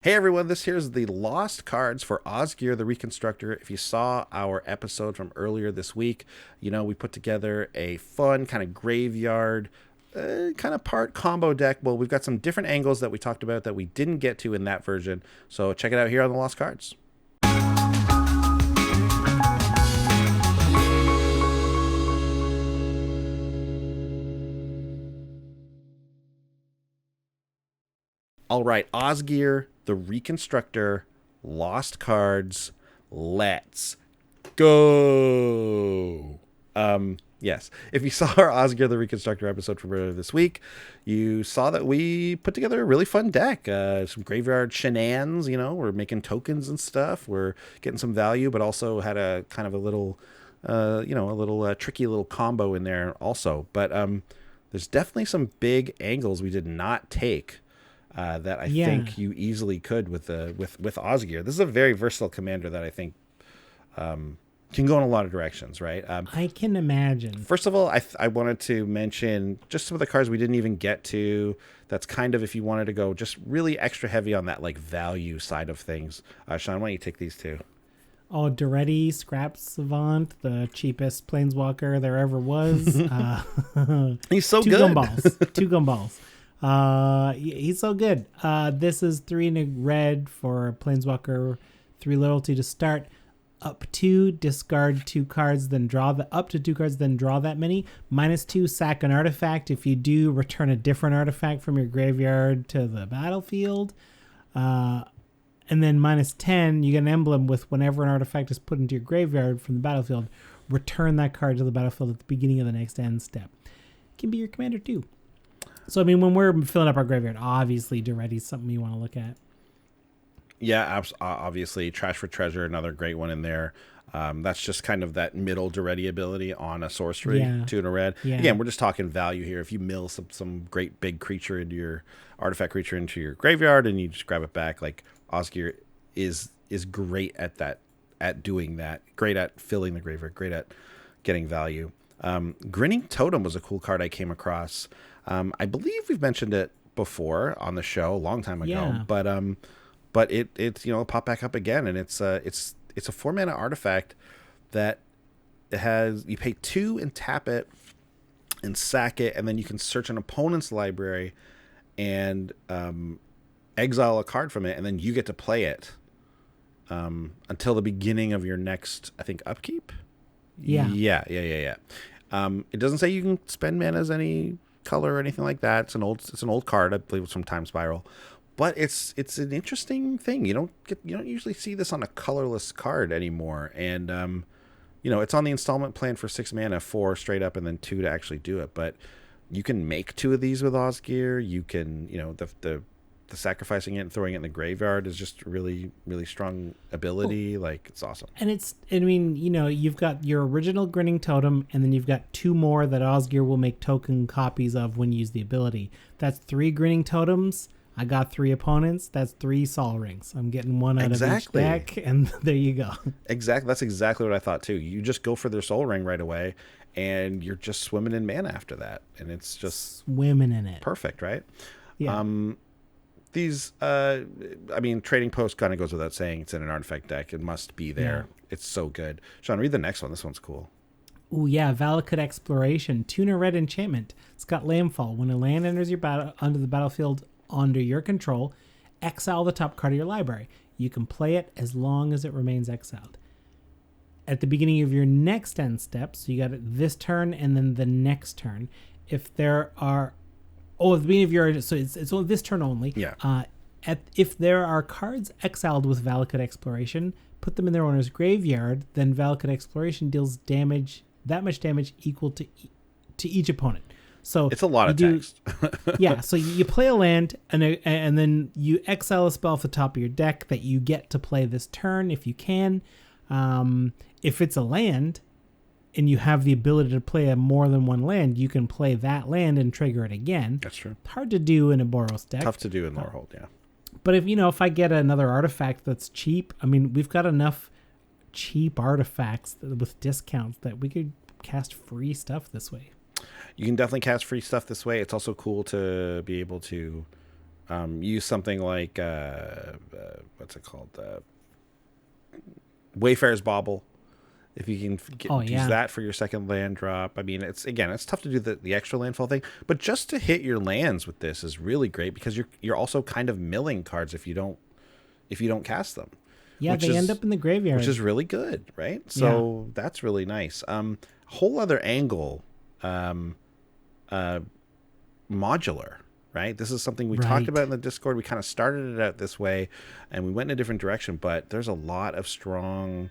Hey everyone, this here's the Lost Cards for Osgir the Reconstructor. If you saw our episode from earlier this week, we put together a fun kind of graveyard, kind of part combo deck. Well, we've got some different angles that we talked about that we didn't get to in that version. So check it out here on the Lost Cards. All right, Osgir the Reconstructor, Lost Cards, let's go. Yes, if you saw our Osgir the Reconstructor episode from earlier this week, you saw that we put together a really fun deck. Some graveyard shenanigans, we're making tokens and stuff. We're getting some value, but also had a kind of a little, tricky little combo in there also. But there's definitely some big angles we did not take. That I think you easily could with Osgir. This is a very versatile commander that I think can go in a lot of directions, right? I can imagine. First of all, I wanted to mention just some of the cards we didn't even get to. That's kind of if you wanted to go just really extra heavy on that like value side of things. Sean, why don't you take these two? Oh, Duretti, Scrap Savant, the cheapest planeswalker there ever was. He's so two good. Two gumballs. He's so good. This is 3 in a red for Planeswalker, 3 loyalty to start. Up to discard 2 cards, then draw up to 2 cards, then draw that many. -2, sack an artifact. If you do, return a different artifact from your graveyard to the battlefield. And then -10, you get an emblem with whenever an artifact is put into your graveyard from the battlefield, return that card to the battlefield at the beginning of the next end step. It can be your commander too. So, I mean, when we're filling up our graveyard, obviously Duretti's something you want to look at. Yeah, obviously. Trash for Treasure, another great one in there. That's just kind of that middle Duretti ability on a sorcery, 2 in a red. Yeah. Again, we're just talking value here. If you mill some great big creature into your artifact creature into your graveyard and you just grab it back, like Osgir is great at that, at doing that. Great at filling the graveyard. Great at getting value. Grinning Totem was a cool card I came across. I believe we've mentioned it before on the show a long time ago, but it's pop back up again, and it's a 4-mana artifact that has, you pay 2 and tap it and sack it, and then you can search an opponent's library and exile a card from it, and then you get to play it until the beginning of your next, I think, upkeep. Yeah. It doesn't say you can spend mana as any color or anything like that. It's an old card. I believe it's from Time Spiral, but it's an interesting thing. You don't usually see this on a colorless card anymore, and it's on the installment plan for 6 mana, 4 straight up, and then 2 to actually do it. But you can make 2 of these with Osgir. You can, the sacrificing it and throwing it in the graveyard is just really, really strong ability. Like, it's awesome. And you've got your original Grinning Totem, and then you've got 2 more that Osgir will make token copies of when you use the ability. That's 3 Grinning Totems. I got 3 opponents. That's 3 Sol Rings. I'm getting 1 out of each deck, and there you go. Exactly. That's exactly what I thought too. You just go for their Sol Ring right away, and you're just swimming in mana after that, and it's just swimming in it. Perfect, right? Yeah. These, Trading Post kind of goes without saying. It's in an artifact deck. It must be there. Yeah. It's so good. Sean, read the next one. This one's cool. Oh, yeah. Valik Exploration. 2 in a red enchantment. It's got landfall. When a land enters your onto the battlefield under your control, exile the top card of your library. You can play it as long as it remains exiled. At the beginning of your next end step, so you got it this turn and then the next turn, if there are... Oh, at the beginning of your... So it's only this turn only. Yeah. If there are cards exiled with Valik Exploration, put them in their owner's graveyard, then Valik Exploration deals damage, that much damage equal to each opponent. So it's a lot of text. Yeah, so you play a land, and then you exile a spell off the top of your deck that you get to play this turn if you can. If it's a land... and you have the ability to play more than one land, you can play that land and trigger it again. That's true. Hard to do in a Boros deck. Tough to do in Lorehold, yeah. But if I get another artifact that's cheap, we've got enough cheap artifacts with discounts that we could cast free stuff this way. You can definitely cast free stuff this way. It's also cool to be able to use something like what's it called, Wayfarer's Bauble. If you can use that for your second land drop. I mean, it's tough to do the extra landfall thing, but just to hit your lands with this is really great because you're also kind of milling cards if you don't cast them. Yeah, they end up in the graveyard, which is really good, right? So that's really nice. Whole other angle, modular, right? This is something we talked about in the Discord. We kind of started it out this way, and we went in a different direction. But there's a lot of strong.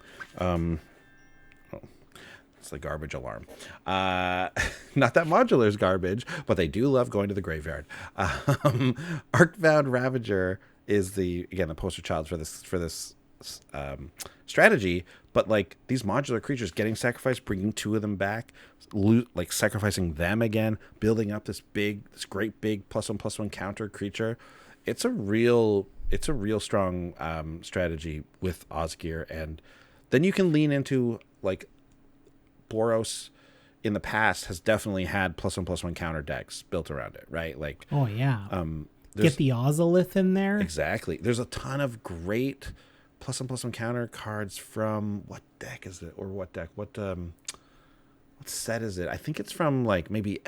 It's the garbage alarm. Not that modular is garbage, but they do love going to the graveyard. Arcbound Ravager is the poster child for this strategy. But like these modular creatures getting sacrificed, bringing 2 of them back, like sacrificing them again, building up this great big +1/+1 counter creature. It's a real strong strategy with Osgir, and then you can lean into like. Boros in the past has definitely had +1/+1 counter decks built around it, right? Like, get the Ozolith in there. Exactly. There's a ton of great +1/+1 counter cards from what deck is it, or what deck? What set is it? I think it's from like maybe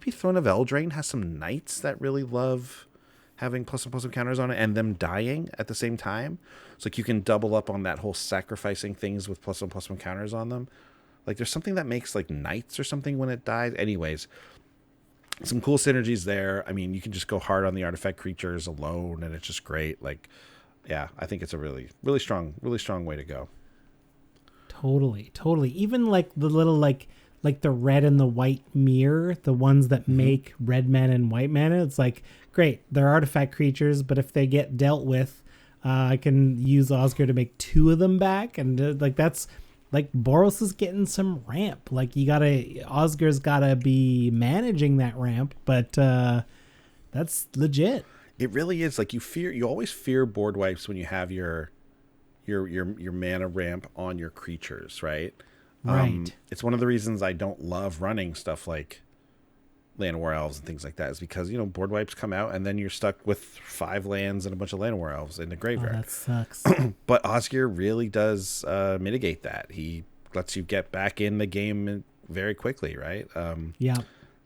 Throne of Eldraine has some knights that really love having +1/+1 counters on it and them dying at the same time. So like you can double up on that whole sacrificing things with +1/+1 counters on them. Like there's something that makes like knights or something when it dies. Anyways, some cool synergies there. I mean, you can just go hard on the artifact creatures alone, and it's just great. Like, yeah, I think it's a really strong way to go. Totally. Even like the little like the red and the white mirror, the ones that make red mana and white mana. It's like great. They're artifact creatures, but if they get dealt with, I can use Osgir to make 2 of them back, and like that's. Like Boros is getting some ramp. Like Osgir's gotta be managing that ramp, but that's legit. It really is. Like you always fear board wipes when you have your mana ramp on your creatures, right? Right. It's one of the reasons I don't love running stuff like Land War Elves and things like that, is because board wipes come out and then you're stuck with 5 lands and a bunch of Land War Elves in the graveyard. Oh, that sucks. But Osgir really does mitigate that. He lets you get back in the game very quickly, right? Yeah.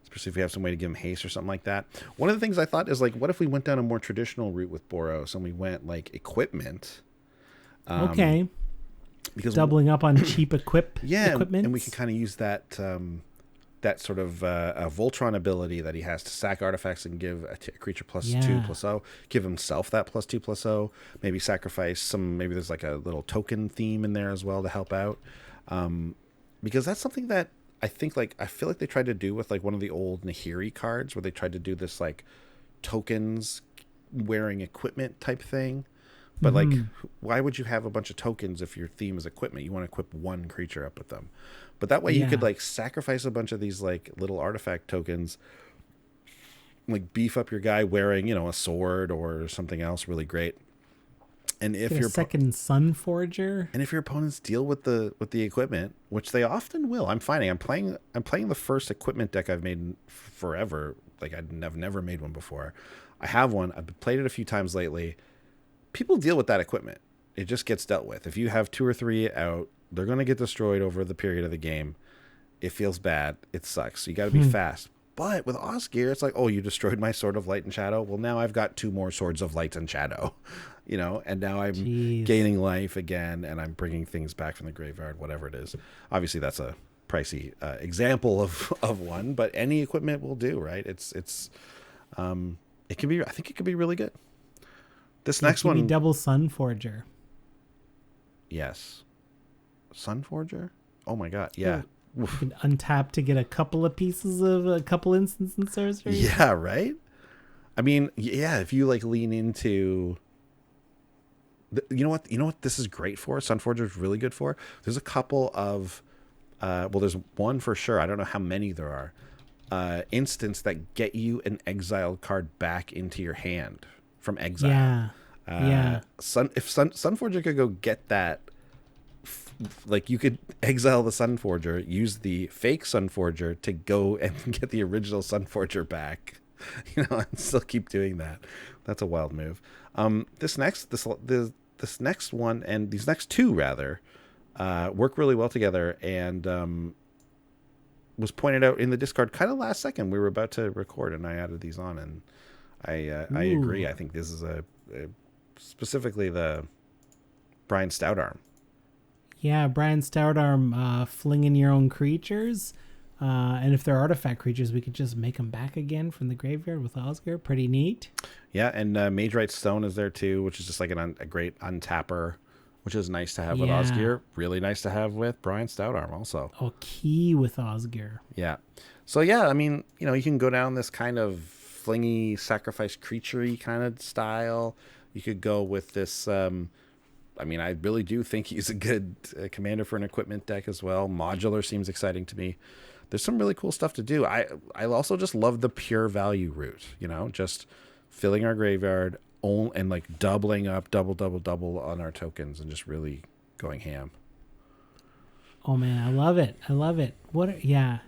Especially if you have some way to give him haste or something like that. One of the things I thought is like, what if we went down a more traditional route with Boros and we went like equipment? Okay. Because doubling up on cheap equipment, and we can kind of use that. That sort of Voltron ability that he has to sack artifacts and give a creature +2/+0, give himself that +2/+0, maybe sacrifice some, maybe there's like a little token theme in there as well to help out. Because that's something that I feel like they tried to do with like one of the old Nahiri cards where they tried to do this like tokens wearing equipment type thing. But like, why would you have a bunch of tokens if your theme is equipment? You want to equip one creature up with them. But that way you could like sacrifice a bunch of these like little artifact tokens, like beef up your guy wearing, a sword or something else really great. And if your second Sunforger, and if your opponents deal with the equipment, which they often will, I'm playing the first equipment deck I've made forever. Like I've never made one before. I have one. I've played it a few times lately. People deal with that equipment. It just gets dealt with. If you have 2 or 3 out, they're going to get destroyed over the period of the game. It feels bad. It sucks. So you got to be fast. But with Osgir, it's like, oh, you destroyed my Sword of Light and Shadow. Well, now I've got 2 more Swords of Light and Shadow, and now I'm gaining life again, and I'm bringing things back from the graveyard, whatever it is. Obviously, that's a pricey example of one, but any equipment will do, right? It can be. I think it could be really good. This next one, double Sunforger. Yes, Sunforger. Oh my god, yeah. You can untap to get a couple of pieces of a couple instants and sorcery. Yeah, right. I mean, yeah. If you like lean into, you know what this is great for. Sunforger is really good for. There's a couple of, there's one for sure. I don't know how many there are. Instants that get you an exiled card back into your hand from exile. Yeah. Sunforger could go get that. Like you could exile the Sunforger, use the fake Sunforger to go and get the original Sunforger back, and still keep doing that. That's a wild move. This next one, and these next two rather, work really well together, and was pointed out in the Discord kind of last second. We were about to record, and I added these on, and I agree. I think this is specifically the Brian Stoutarm. Yeah, Brian Stoutarm, flinging your own creatures. And if they're artifact creatures, we could just make them back again from the graveyard with Osgir. Pretty neat. Yeah, and Mage Right Stone is there too, which is just like a great untapper, which is nice to have with Osgir. Really nice to have with Brian Stoutarm also. Oh, key with Osgir. Yeah. So yeah, I mean, you can go down this kind of flingy sacrifice creature-y kind of style. You could go with this. I mean, I really do think he's a good commander for an equipment deck as well. Modular seems exciting to me. There's some really cool stuff to do. I also just love the pure value route, just filling our graveyard and like doubling up, double on our tokens and just really going ham. Oh man, I love it. Yeah.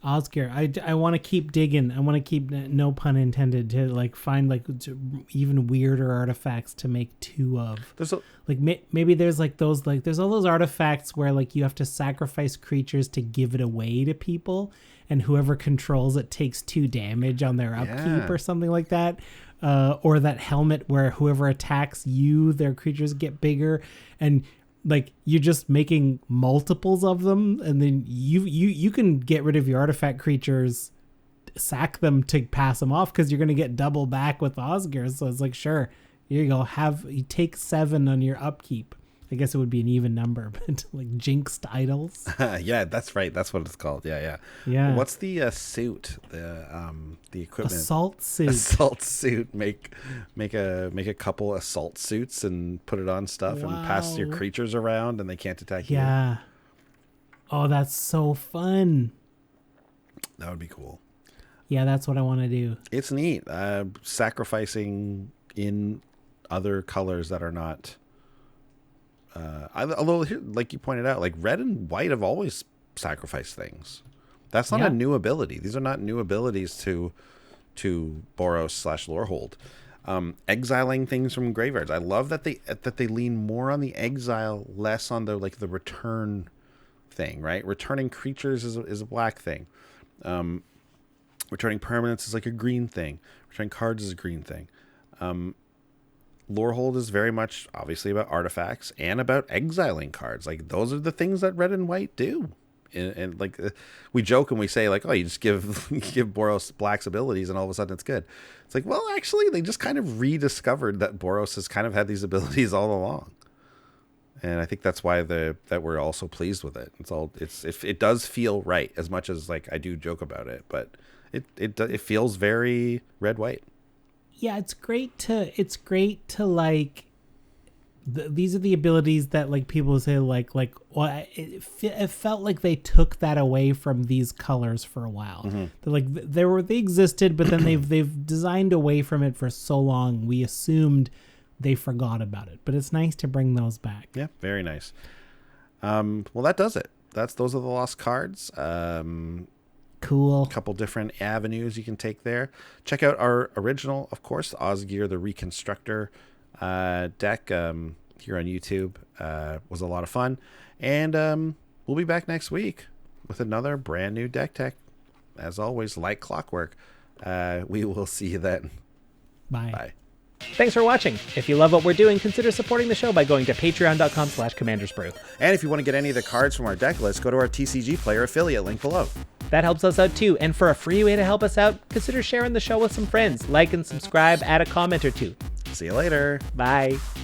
Osgir, I want to keep digging. I want to keep, no pun intended, to like find like even weirder artifacts to make two of. Maybe there's like those, like there's all those artifacts where like you have to sacrifice creatures to give it away to people, and whoever controls it takes 2 damage on their upkeep or something like that. Or that helmet where whoever attacks you, their creatures get bigger, and like you're just making multiples of them, and then you can get rid of your artifact creatures, sack them to pass them off, because you're going to get double back with Osgir. So it's like, sure, here you go, you take 7 on your upkeep. I guess it would be an even number, but like jinxed idols. Yeah, that's right. That's what it's called. Yeah. What's the suit? The equipment. Assault suit. Assault suit. Make a couple assault suits and put it on stuff and pass your creatures around, and they can't attack you. Yeah. Oh, that's so fun. That would be cool. Yeah, that's what I want to do. It's neat. Sacrificing in other colors that are not. Although, like you pointed out, like red and white have always sacrificed things. That's not a new ability. These are not new abilities to Boros/Lorehold. Exiling things from graveyards. I love that they lean more on the exile, less on the return thing. Right, returning creatures is a black thing. Returning permanents is like a green thing. Returning cards is a green thing. Lorehold is very much obviously about artifacts and about exiling cards. Like those are the things that red and white do. And like we joke and we say like, oh, you just give Boros Black's abilities and all of a sudden it's good. It's like, well, actually they just kind of rediscovered that Boros has kind of had these abilities all along. And I think that's why that we're also pleased with it. It does feel right, as much as like I do joke about it, but it feels very red white. Yeah, it's great to like. These are the abilities that like people say it felt like they took that away from these colors for a while. Mm-hmm. They existed, but then they've designed away from it for so long. We assumed they forgot about it, but it's nice to bring those back. Yeah, very nice. Well, that does it. Those are the lost cards. Cool. A couple different avenues you can take there. Check out our original, of course, Osgir the Reconstructor deck here on YouTube. Was a lot of fun. And we'll be back next week with another brand new deck tech. As always, like clockwork. We will see you then. Bye. Thanks for watching. If you love what we're doing, consider supporting the show by going to patreon.com/commandersbrew. And if you want to get any of the cards from our deck list, go to our TCG Player affiliate link below. That helps us out too, and for a free way to help us out, consider sharing the show with some friends. Like and subscribe, add a comment or two. See you later. Bye.